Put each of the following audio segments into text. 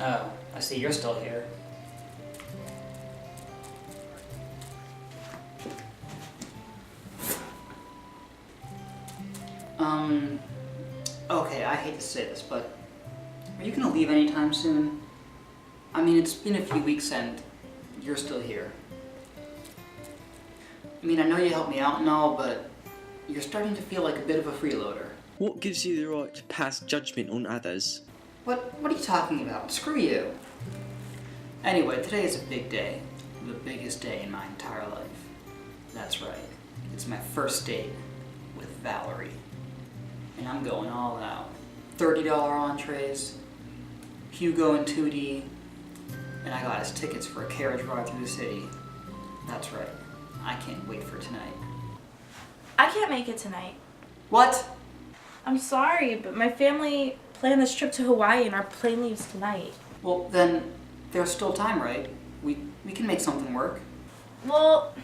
Oh, I see you're still here. Okay, I hate to say this, but are you gonna leave anytime soon? I mean, it's been a few weeks and you're still here. I mean, I know you helped me out and all, but you're starting to feel like a bit of a freeloader. What gives you the right to pass judgment on others? What are you talking about? Screw you. Anyway, today is a big day. The biggest day in my entire life. That's right. It's my first date with Valerie. And I'm going all out. $30 entrees, Hugo and 2D, and I got us tickets for a carriage ride through the city. That's right. I can't wait for tonight. I can't make it tonight. What? I'm sorry, but my family planned this trip to Hawaii and our plane leaves tonight. Well, then there's still time, right? We can make something work. Well,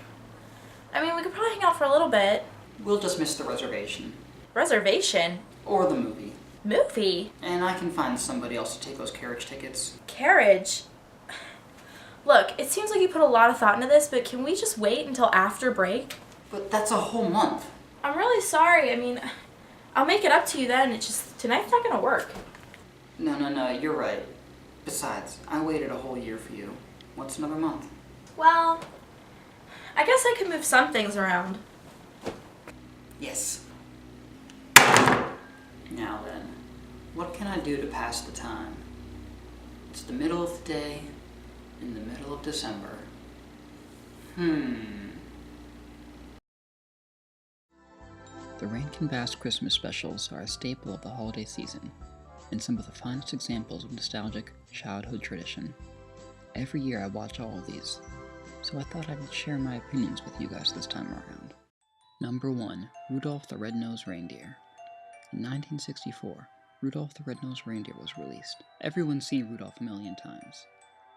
I mean, we could probably hang out for a little bit. We'll just miss the reservation. Reservation? Or the movie. Movie? And I can find somebody else to take those carriage tickets. Carriage? Look, it seems like you put a lot of thought into this, but can we just wait until after break? But that's a whole month. I'm really sorry. I mean, I'll make it up to you then. It's just, tonight's not gonna work. No, you're right. Besides, I waited a whole year for you. What's another month? Well, I guess I could move some things around. Yes. Now then, what can I do to pass the time? It's the middle of the day, in the middle of December. The Rankin Bass Christmas Specials are a staple of the holiday season, and some of the finest examples of nostalgic childhood tradition. Every year I watch all of these, so I thought I would share my opinions with you guys this time around. Number 1. Rudolph the Red-Nosed Reindeer. In 1964, Rudolph the Red-Nosed Reindeer was released. Everyone's seen Rudolph a million times,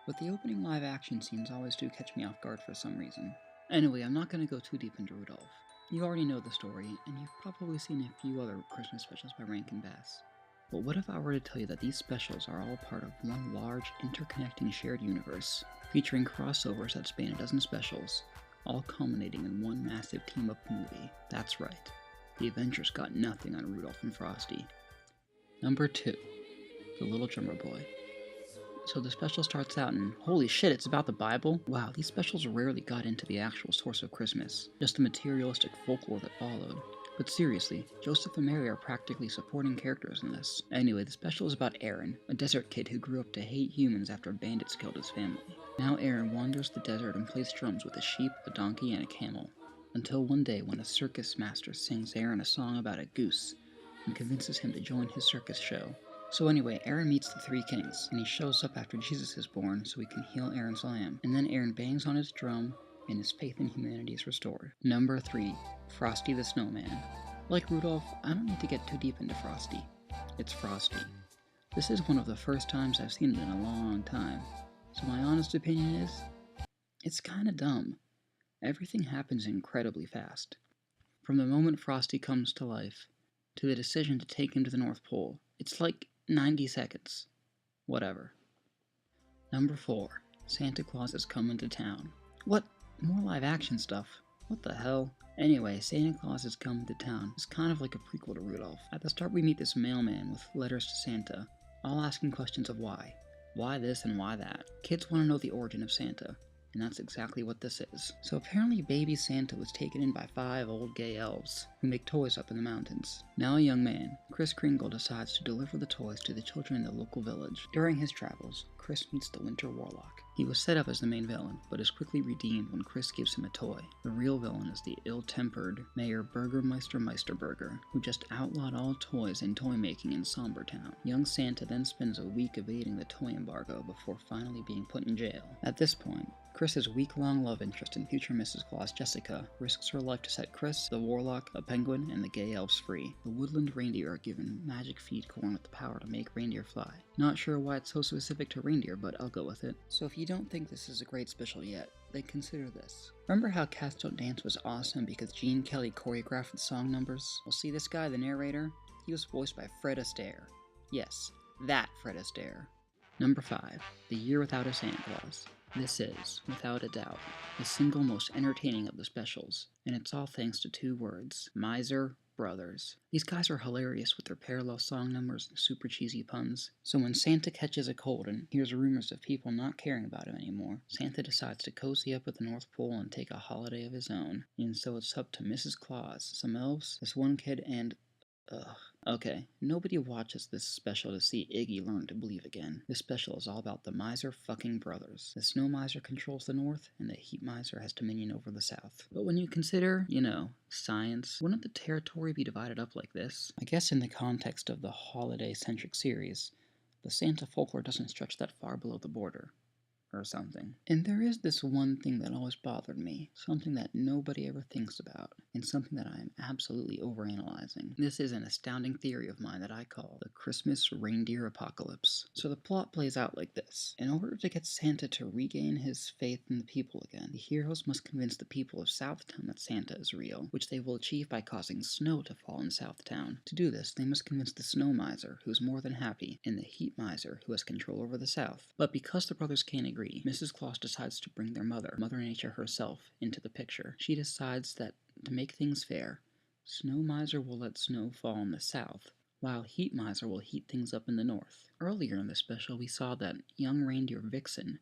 but the opening live-action scenes always do catch me off guard for some reason. Anyway, I'm not going to go too deep into Rudolph. You already know the story, and you've probably seen a few other Christmas specials by Rankin Bass. But what if I were to tell you that these specials are all part of one large, interconnecting shared universe, featuring crossovers that span a dozen specials, all culminating in one massive team-up movie? That's right. The Avengers got nothing on Rudolph and Frosty. Number 2. The Little Drummer Boy. So the special starts out and, holy shit, it's about the Bible? Wow, these specials rarely got into the actual source of Christmas, just the materialistic folklore that followed. But seriously, Joseph and Mary are practically supporting characters in this. Anyway, the special is about Aaron, a desert kid who grew up to hate humans after bandits killed his family. Now Aaron wanders the desert and plays drums with a sheep, a donkey, and a camel. Until one day when a circus master sings Aaron a song about a goose and convinces him to join his circus show. So anyway, Aaron meets the three kings, and he shows up after Jesus is born so he can heal Aaron's lamb. And then Aaron bangs on his drum, and his faith in humanity is restored. Number 3. Frosty the Snowman. Like Rudolph, I don't need to get too deep into Frosty. It's Frosty. This is one of the first times I've seen it in a long time, so my honest opinion is, it's kinda dumb. Everything happens incredibly fast. From the moment Frosty comes to life, to the decision to take him to the North Pole, it's like 90 seconds. Whatever. Number 4. Santa Claus is coming to town. What? More live action stuff. What the hell? Anyway, Santa Claus is coming to town is kind of like a prequel to Rudolph. At the start we meet this mailman with letters to Santa, all asking questions of why. Why this and why that? Kids want to know the origin of Santa, and that's exactly what this is. So apparently baby Santa was taken in by 5 old gay elves, who make toys up in the mountains. Now a young man, Kris Kringle, decides to deliver the toys to the children in the local village. During his travels, Kris meets the Winter Warlock. He was set up as the main villain, but is quickly redeemed when Kris gives him a toy. The real villain is the ill-tempered Mayor Burgermeister Meisterburger, who just outlawed all toys and toy making in Somber Town. Young Santa then spends a week evading the toy embargo before finally being put in jail. At this point, Kris's week-long love interest in future Mrs. Claus, Jessica, risks her life to set Kris, the Warlock, a penguin, and the gay elves free. The woodland reindeer are given magic feed corn with the power to make reindeer fly. Not sure why it's so specific to reindeer, but I'll go with it. So if you don't think this is a great special yet, then consider this. Remember how Cats Don't Dance was awesome because Gene Kelly choreographed the song numbers? Well, see this guy, the narrator? He was voiced by Fred Astaire. Yes, that Fred Astaire. Number 5. The Year Without a Santa Claus. This is, without a doubt, the single most entertaining of the specials, and it's all thanks to 2 words: Miser Brothers. These guys are hilarious with their parallel song numbers and super cheesy puns. So when Santa catches a cold and hears rumors of people not caring about him anymore, Santa decides to cozy up at the North Pole and take a holiday of his own. And so it's up to Mrs. Claus, some elves, this one kid, and ugh. Okay, nobody watches this special to see Iggy learn to believe again. This special is all about the miser fucking brothers. The snow miser controls the north, and the heat miser has dominion over the south. But when you consider, science, wouldn't the territory be divided up like this? I guess in the context of the holiday-centric series, the Santa folklore doesn't stretch that far below the border. Or something. And there is this one thing that always bothered me, something that nobody ever thinks about, and something that I am absolutely overanalyzing. This is an astounding theory of mine that I call the Christmas reindeer apocalypse. So the plot plays out like this. In order to get Santa to regain his faith in the people again, the heroes must convince the people of Southtown that Santa is real, which they will achieve by causing snow to fall in Southtown. To do this, they must convince the snow miser, who is more than happy, and the heat miser, who has control over the South. But because the brothers can't agree, Mrs. Claus decides to bring their mother, Mother Nature herself, into the picture. She decides that, to make things fair, Snow Miser will let snow fall in the south, while Heat Miser will heat things up in the north. Earlier in the special, we saw that young reindeer Vixen,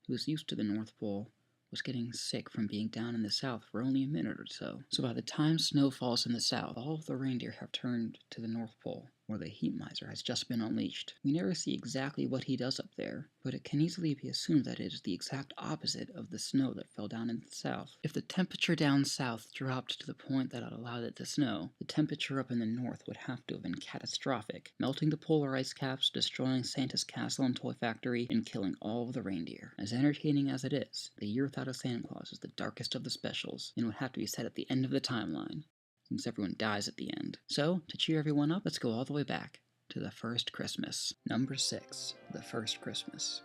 who is used to the North Pole, was getting sick from being down in the south for only a minute or so. So by the time snow falls in the south, all of the reindeer have turned to the North Pole, where the heat miser has just been unleashed. We never see exactly what he does up there, but it can easily be assumed that it is the exact opposite of the snow that fell down in the south. If the temperature down south dropped to the point that it allowed it to snow, the temperature up in the north would have to have been catastrophic, melting the polar ice caps, destroying Santa's castle and toy factory, and killing all of the reindeer. As entertaining as it is, The Year Without a Santa Claus is the darkest of the specials, and would have to be set at the end of the timeline, since everyone dies at the end. So, to cheer everyone up, let's go all the way back to the first Christmas. Number 6, The First Christmas.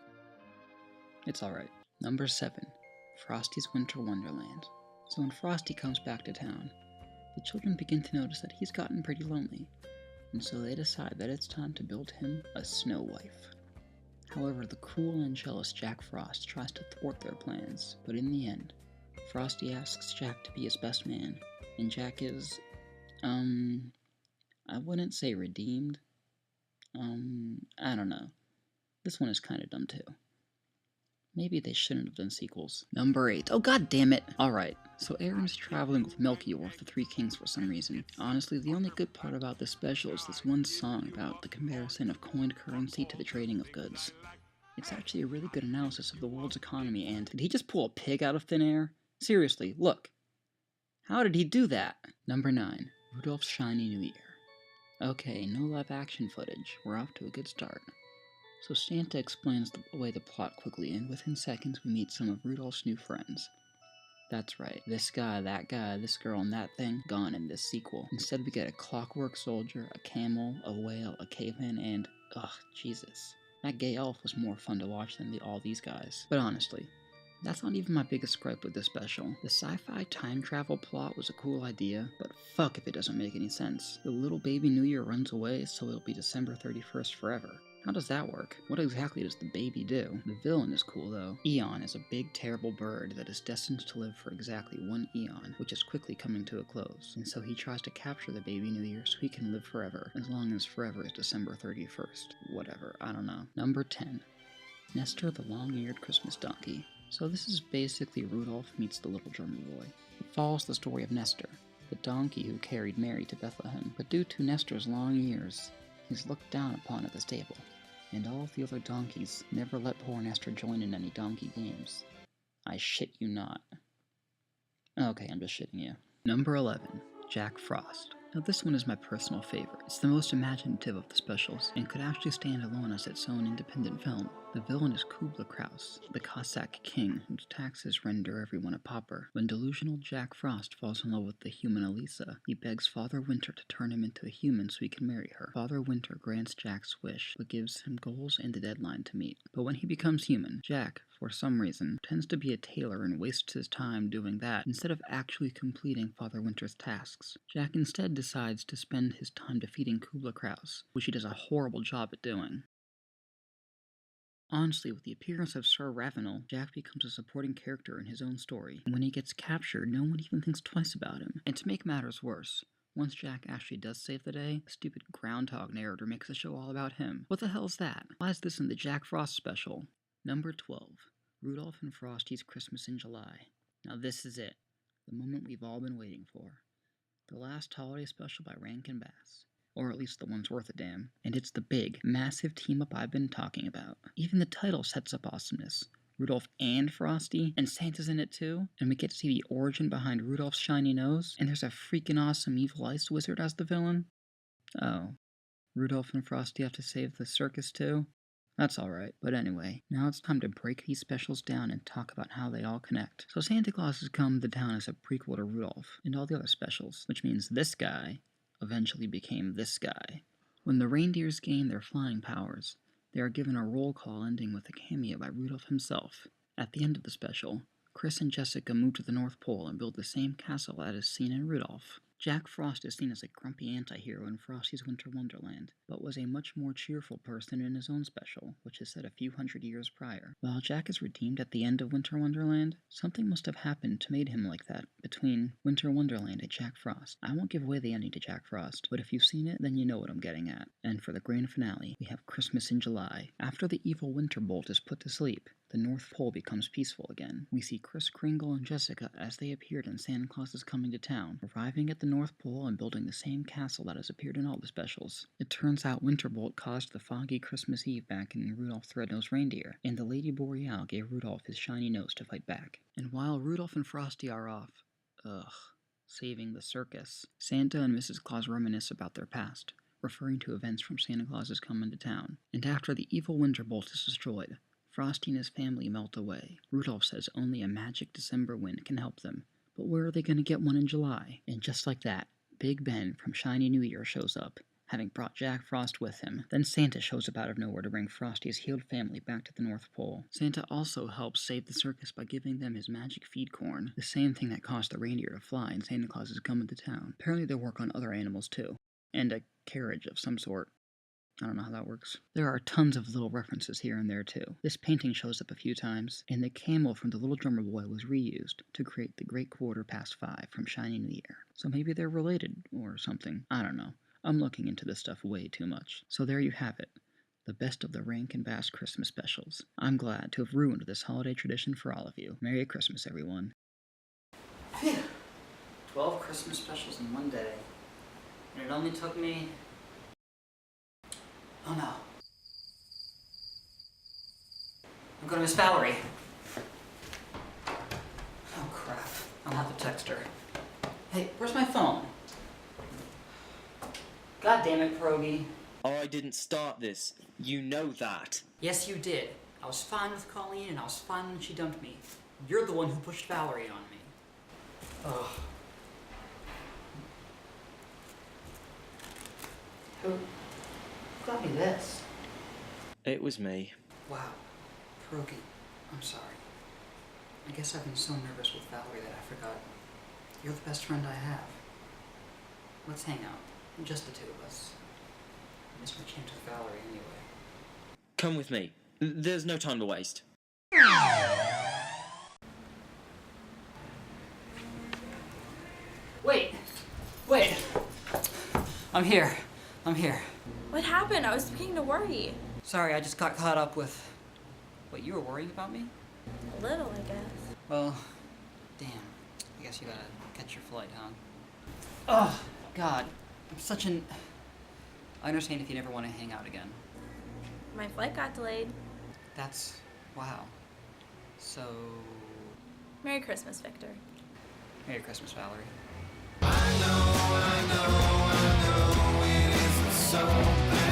It's alright. Number 7, Frosty's Winter Wonderland. So when Frosty comes back to town, the children begin to notice that he's gotten pretty lonely, and so they decide that it's time to build him a snow wife. However, the cruel and jealous Jack Frost tries to thwart their plans, but in the end, Frosty asks Jack to be his best man, and Jack is, I wouldn't say redeemed. I don't know. This one is kind of dumb too. Maybe they shouldn't have done sequels. Number 8. Oh, god damn it! Alright, so Aaron's traveling with Melchior, the Three Kings, for some reason. Honestly, the only good part about this special is this one song about the comparison of coined currency to the trading of goods. It's actually a really good analysis of the world's economy, and did he just pull a pig out of thin air? Seriously, look. How did he do that? Number 9. Rudolph's Shiny New Year. Okay, no live action footage. We're off to a good start. So Santa explains away the plot quickly, and within seconds we meet some of Rudolph's new friends. That's right, this guy, this girl, and that thing, gone in this sequel. Instead we get a clockwork soldier, a camel, a whale, a caveman, and ugh, Jesus. That gay elf was more fun to watch than all these guys. But honestly, that's not even my biggest gripe with this special. The sci-fi time travel plot was a cool idea, but fuck if it doesn't make any sense. The little baby New Year runs away, so it'll be December 31st forever. How does that work? What exactly does the baby do? The villain is cool though. Eon is a big terrible bird that is destined to live for exactly 1 eon, which is quickly coming to a close. And so he tries to capture the baby New Year so he can live forever, as long as forever is December 31st. Whatever, I don't know. Number 10. Nestor the Long-Eared Christmas Donkey. So this is basically Rudolph meets the Little Drummer Boy. It follows the story of Nestor, the donkey who carried Mary to Bethlehem. But due to Nestor's long ears, he's looked down upon at the stable, and all of the other donkeys never let poor Nestor join in any donkey games. I shit you not. Okay, I'm just shitting you. Number 11. Jack Frost. Now this one is my personal favorite. It's the most imaginative of the specials, and could actually stand alone as its own independent film. The villain is Kubla Kraus, the Cossack king whose taxes render everyone a pauper. When delusional Jack Frost falls in love with the human Elisa, he begs Father Winter to turn him into a human so he can marry her. Father Winter grants Jack's wish, but gives him goals and a deadline to meet. But when he becomes human, Jack, for some reason, tends to be a tailor and wastes his time doing that instead of actually completing Father Winter's tasks. Jack instead decides to spend his time defeating Kubla Kraus, which he does a horrible job at doing. Honestly, with the appearance of Sir Ravenel, Jack becomes a supporting character in his own story. And when he gets captured, no one even thinks twice about him. And to make matters worse, once Jack actually does save the day, the stupid groundhog narrator makes the show all about him. What the hell's that? Why is this in the Jack Frost special? Number 12. Rudolph and Frosty's Christmas in July. Now this is it. The moment we've all been waiting for. The last holiday special by Rankin Bass. Or at least the one's worth a damn. And it's the big, massive team-up I've been talking about. Even the title sets up awesomeness. Rudolph and Frosty, and Santa's in it too, and we get to see the origin behind Rudolph's shiny nose, and there's a freaking awesome evil ice wizard as the villain. Oh, Rudolph and Frosty have to save the circus too? That's alright, but anyway, now it's time to break these specials down and talk about how they all connect. So Santa Claus has come to town as a prequel to Rudolph, and all the other specials, which means this guy eventually became this guy. When the reindeers gain their flying powers, they are given a roll call ending with a cameo by Rudolph himself. At the end of the special, Chris and Jessica move to the North Pole and build the same castle that is seen in Rudolph. Jack Frost is seen as a grumpy anti-hero in Frosty's Winter Wonderland, but was a much more cheerful person in his own special, which is set a few hundred years prior. While Jack is redeemed at the end of Winter Wonderland, something must have happened to made him like that between Winter Wonderland and Jack Frost. I won't give away the ending to Jack Frost, but if you've seen it, then you know what I'm getting at. And for the grand finale, we have Christmas in July. After the evil Winter Bolt is put to sleep, the North Pole becomes peaceful again. We see Kris Kringle and Jessica as they appeared in Santa Claus is Coming to Town, arriving at the North Pole and building the same castle that has appeared in all the specials. It turns out Winterbolt caused the foggy Christmas Eve back in Rudolph the Red-Nosed Reindeer, and the Lady Boreal gave Rudolph his shiny nose to fight back. And while Rudolph and Frosty are off, saving the circus, Santa and Mrs. Claus reminisce about their past, referring to events from Santa Claus is Coming to Town. And after the evil Winterbolt is destroyed, Frosty and his family melt away. Rudolph says only a magic December wind can help them, but where are they going to get one in July? And just like that, Big Ben from Shiny New Year shows up, having brought Jack Frost with him. Then Santa shows up out of nowhere to bring Frosty's healed family back to the North Pole. Santa also helps save the circus by giving them his magic feed corn, the same thing that caused the reindeer to fly in Santa Claus is Coming to Town. Apparently they work on other animals too, and a carriage of some sort. I don't know how that works. There are tons of little references here and there too. This painting shows up a few times, and the camel from the Little Drummer Boy was reused to create the Great Quarter Past 5 from Shiny New Year. So maybe they're related or something. I don't know. I'm looking into this stuff way too much. So there you have it. The best of the Rankin Bass Christmas Specials. I'm glad to have ruined this holiday tradition for all of you. Merry Christmas, everyone. Phew. 12 Christmas specials in one day. And it only took me... Oh no. I'm gonna miss Valerie. Oh crap. I'll have to text her. Hey, where's my phone? God damn it, Pierogi. Oh, I didn't start this. You know that. Yes, you did. I was fine with Colleen and I was fine when she dumped me. You're the one who pushed Valerie on me. Ugh. Who got me this? It was me. Wow. Pierogi, I'm sorry. I guess I've been so nervous with Valerie that I forgot. You're the best friend I have. Let's hang out. Just the two of us. I miss my chance with Valerie anyway. Come with me. There's no time to waste. Wait! I'm here. What happened? I was beginning to worry. Sorry, I just got caught up with... What, you were worrying about me? A little, I guess. Well, damn. I guess you gotta catch your flight, huh? Oh, God. I'm such an... I understand if you never want to hang out again. My flight got delayed. That's... wow. So... Merry Christmas, Victor. Merry Christmas, Valerie. I know it isn't so bad.